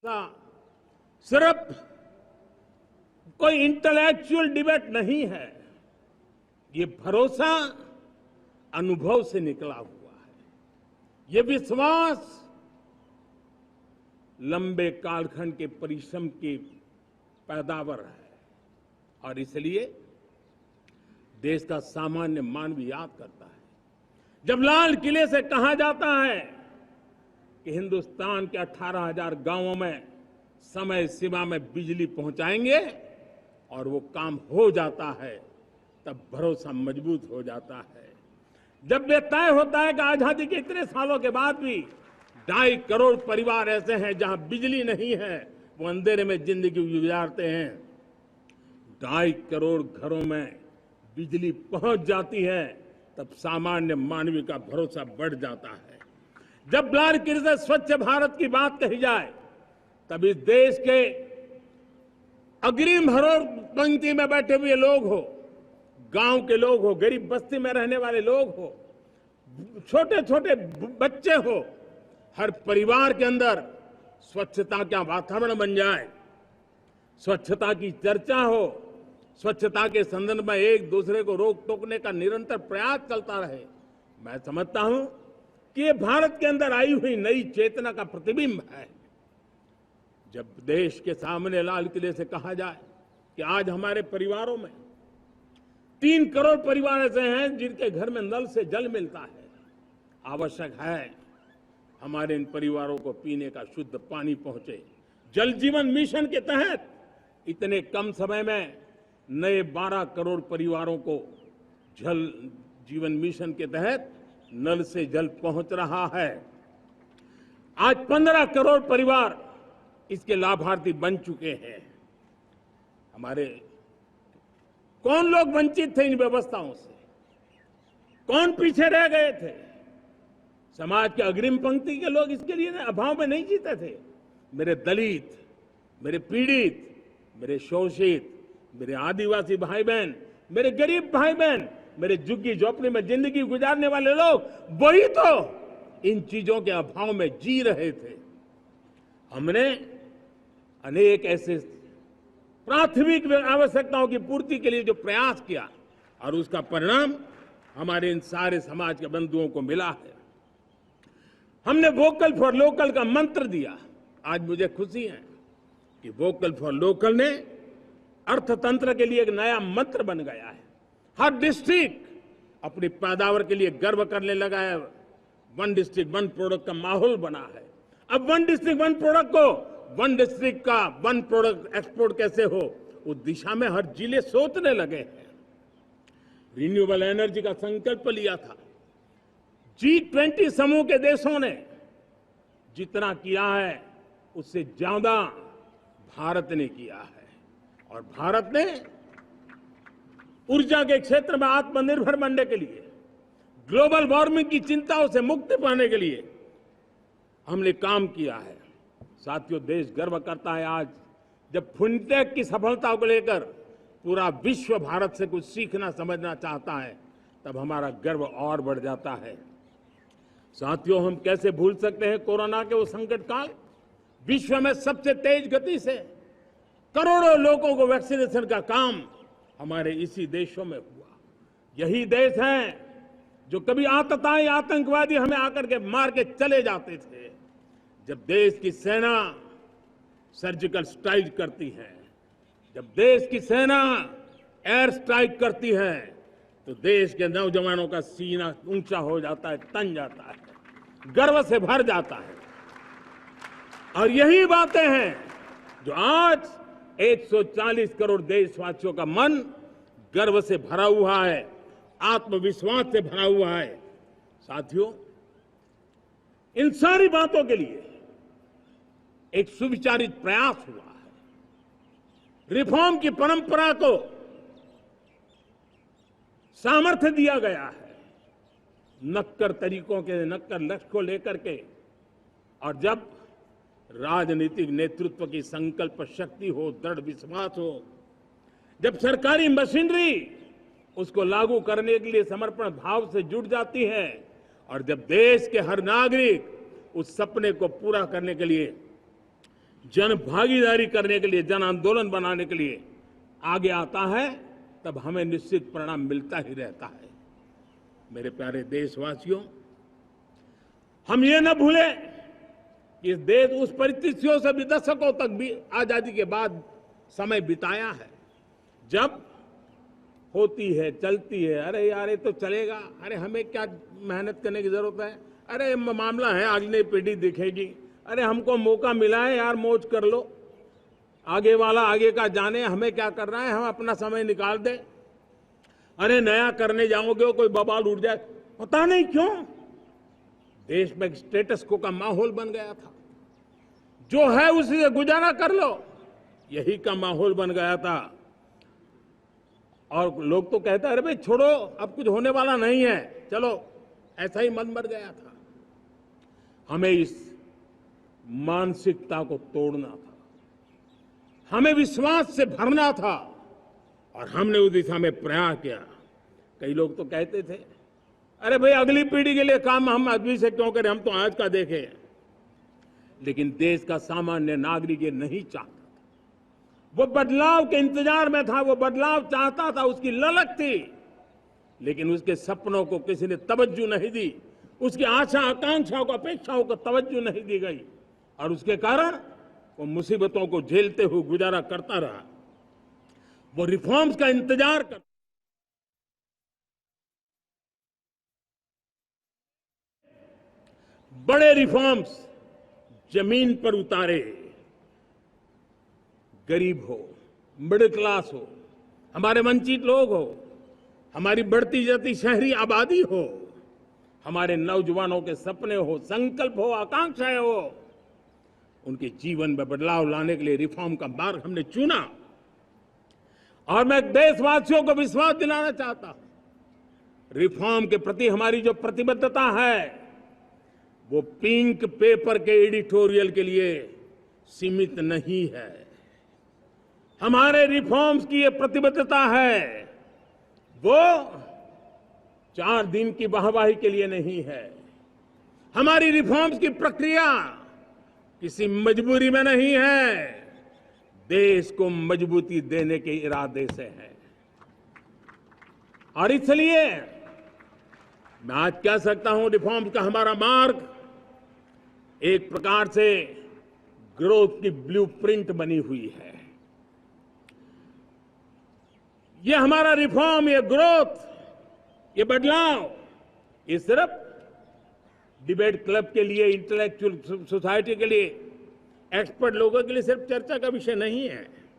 का सिर्फ कोई इंटेलेक्चुअल डिबेट नहीं है, ये भरोसा अनुभव से निकला हुआ है। ये विश्वास लंबे कालखंड के परिश्रम की पैदावार है और इसलिए देश का सामान्य मानव याद करता है। जब लाल किले से कहा जाता है कि हिंदुस्तान के 18,000 गांवों में समय सीमा में बिजली पहुंचाएंगे और वो काम हो जाता है, तब भरोसा मजबूत हो जाता है। जब ये तय होता है कि आजादी के इतने सालों के बाद भी 2.5 करोड़ परिवार ऐसे हैं जहां बिजली नहीं है, वो अंधेरे में जिंदगी गुजारते हैं, 2.5 करोड़ घरों में बिजली पहुंच जाती है, तब सामान्य मानवीय का भरोसा बढ़ जाता है। जब लाल किले से स्वच्छ भारत की बात कही जाए, तब इस देश के अग्रिम हरोड़ पंक्ति में बैठे हुए लोग हो, गांव के लोग हो, गरीब बस्ती में रहने वाले लोग हो, छोटे छोटे बच्चे हो, हर परिवार के अंदर स्वच्छता का वातावरण बन जाए, स्वच्छता की चर्चा हो, स्वच्छता के संदर्भ में एक दूसरे को रोक टोकने का निरंतर प्रयास चलता रहे। मैं समझता हूं कि ये भारत के अंदर आई हुई नई चेतना का प्रतिबिंब है। जब देश के सामने लाल किले से कहा जाए कि आज हमारे परिवारों में 3 करोड़ परिवार ऐसे हैं जिनके घर में नल से जल मिलता है, आवश्यक है हमारे इन परिवारों को पीने का शुद्ध पानी पहुंचे। जल जीवन मिशन के तहत इतने कम समय में नए 12 करोड़ परिवारों को जल जीवन मिशन के तहत नल से जल पहुंच रहा है। आज 15 करोड़ परिवार इसके लाभार्थी बन चुके हैं। हमारे कौन लोग वंचित थे इन व्यवस्थाओं से, कौन पीछे रह गए थे? समाज के अग्रिम पंक्ति के लोग इसके लिए अभाव में नहीं जीते थे। मेरे दलित, मेरे पीड़ित, मेरे शोषित, मेरे आदिवासी भाई बहन, मेरे गरीब भाई बहन, मेरे झुग्गी झोपड़ी में जिंदगी गुजारने वाले लोग, वही तो इन चीजों के अभाव में जी रहे थे। हमने अनेक ऐसे प्राथमिक आवश्यकताओं की पूर्ति के लिए जो प्रयास किया और उसका परिणाम हमारे इन सारे समाज के बंधुओं को मिला है। हमने वोकल फॉर लोकल का मंत्र दिया। आज मुझे खुशी है कि वोकल फॉर लोकल ने अर्थतंत्र के लिए एक नया मंत्र बन गया है। हर डिस्ट्रिक्ट अपनी पैदावार के लिए गर्व करने लगा है। 1 डिस्ट्रिक्ट 1 प्रोडक्ट का माहौल बना है। अब 1 डिस्ट्रिक्ट 1 प्रोडक्ट को 1 डिस्ट्रिक्ट का 1 प्रोडक्ट एक्सपोर्ट कैसे हो, उस दिशा में हर जिले सोचने लगे हैं। रिन्यूएबल एनर्जी का संकल्प लिया था। G20 समूह के देशों ने जितना किया है उससे ज्यादा भारत ने किया है और भारत ने ऊर्जा के क्षेत्र में आत्मनिर्भर बनने के लिए, ग्लोबल वार्मिंग की चिंताओं से मुक्ति पाने के लिए हमने काम किया है। साथियों, देश गर्व करता है आज जब फिनटेक की सफलता को लेकर पूरा विश्व भारत से कुछ सीखना समझना चाहता है, तब हमारा गर्व और बढ़ जाता है। साथियों, हम कैसे भूल सकते हैं कोरोना के वो संकट काल। विश्व में सबसे तेज गति से करोड़ों लोगों को वैक्सीनेशन का काम हमारे इसी देशों में हुआ। यही देश हैं जो कभी आतताई आतंकवादी हमें आकर के मार के चले जाते थे। जब देश की सेना सर्जिकल स्ट्राइक करती है, जब देश की सेना एयर स्ट्राइक करती है, तो देश के नौजवानों का सीना ऊंचा हो जाता है, तन जाता है, गर्व से भर जाता है। और यही बातें हैं जो आज 140 करोड़ देशवासियों का मन गर्व से भरा हुआ है, आत्मविश्वास से भरा हुआ है। साथियों, इन सारी बातों के लिए एक सुविचारित प्रयास हुआ है। रिफॉर्म की परंपरा को सामर्थ्य दिया गया है। नक्कर तरीकों के, नक्कर लक्ष्य को लेकर के, और जब राजनीतिक नेतृत्व की संकल्प शक्ति हो, दृढ़ विश्वास हो, जब सरकारी मशीनरी उसको लागू करने के लिए समर्पण भाव से जुट जाती है, और जब देश के हर नागरिक उस सपने को पूरा करने के लिए जन भागीदारी करने के लिए, जन आंदोलन बनाने के लिए आगे आता है, तब हमें निश्चित परिणाम मिलता ही रहता है। मेरे प्यारे देशवासियों, हम ये न भूलें कि इस देश उस परिस्थितियों से भी दशकों तक भी आजादी के बाद समय बिताया है, जब होती है, चलती है, अरे यार ये तो चलेगा, अरे हमें क्या मेहनत करने की जरूरत है, अरे मामला है अगली पीढ़ी दिखेगी, अरे हमको मौका मिला है यार मौज कर लो, आगे वाला आगे का जाने, हमें क्या कर रहा है, हम अपना समय निकाल दें, अरे नया करने जाओगे कोई बवाल उठ जाए। पता नहीं क्यों देश में स्टेटस को का माहौल बन गया था, जो है उसी से गुजारा कर लो, यही का माहौल बन गया था। और लोग तो कहते हैं अरे भाई छोड़ो अब कुछ होने वाला नहीं है, चलो, ऐसा ही मन बन गया था। हमें इस मानसिकता को तोड़ना था, हमें विश्वास से भरना था, और हमने उस दिशा में प्रयास किया। कई लोग तो कहते थे अरे भाई अगली पीढ़ी के लिए काम हम अभी से क्यों करें, हम तो आज का देखें। लेकिन देश का सामान्य नागरिक ये नहीं चाहता, वो बदलाव के इंतजार में था, वो बदलाव चाहता था, उसकी ललक थी, लेकिन उसके सपनों को किसी ने तवज्जो नहीं दी, उसकी आशा आकांक्षाओं को, अपेक्षाओं को तवज्जो नहीं दी गई, और उसके कारण वो मुसीबतों को झेलते हुए गुजारा करता रहा। वो रिफॉर्म्स का इंतजार कर, बड़े रिफॉर्म्स जमीन पर उतारे, गरीब हो, मिडिल क्लास हो, हमारे वंचित लोग हो, हमारी बढ़ती जाती शहरी आबादी हो, हमारे नौजवानों के सपने हो, संकल्प हो, आकांक्षाएं हो, उनके जीवन में बदलाव लाने के लिए रिफॉर्म का मार्ग हमने चुना। और मैं देशवासियों को विश्वास दिलाना चाहता हूं, रिफॉर्म के प्रति हमारी जो प्रतिबद्धता है वो पिंक पेपर के एडिटोरियल के लिए सीमित नहीं है। हमारे रिफॉर्म्स की ये प्रतिबद्धता है, वो 4 दिन की वाहवाही के लिए नहीं है। हमारी रिफॉर्म्स की प्रक्रिया किसी मजबूरी में नहीं है, देश को मजबूती देने के इरादे से है। और इसलिए मैं आज कह सकता हूं, रिफॉर्म का हमारा मार्ग एक प्रकार से ग्रोथ की ब्लूप्रिंट बनी हुई है। ये हमारा रिफॉर्म, ये ग्रोथ, ये बदलाव, ये सिर्फ डिबेट क्लब के लिए, इंटेलेक्चुअल सोसाइटी के लिए, एक्सपर्ट लोगों के लिए सिर्फ चर्चा का विषय नहीं है।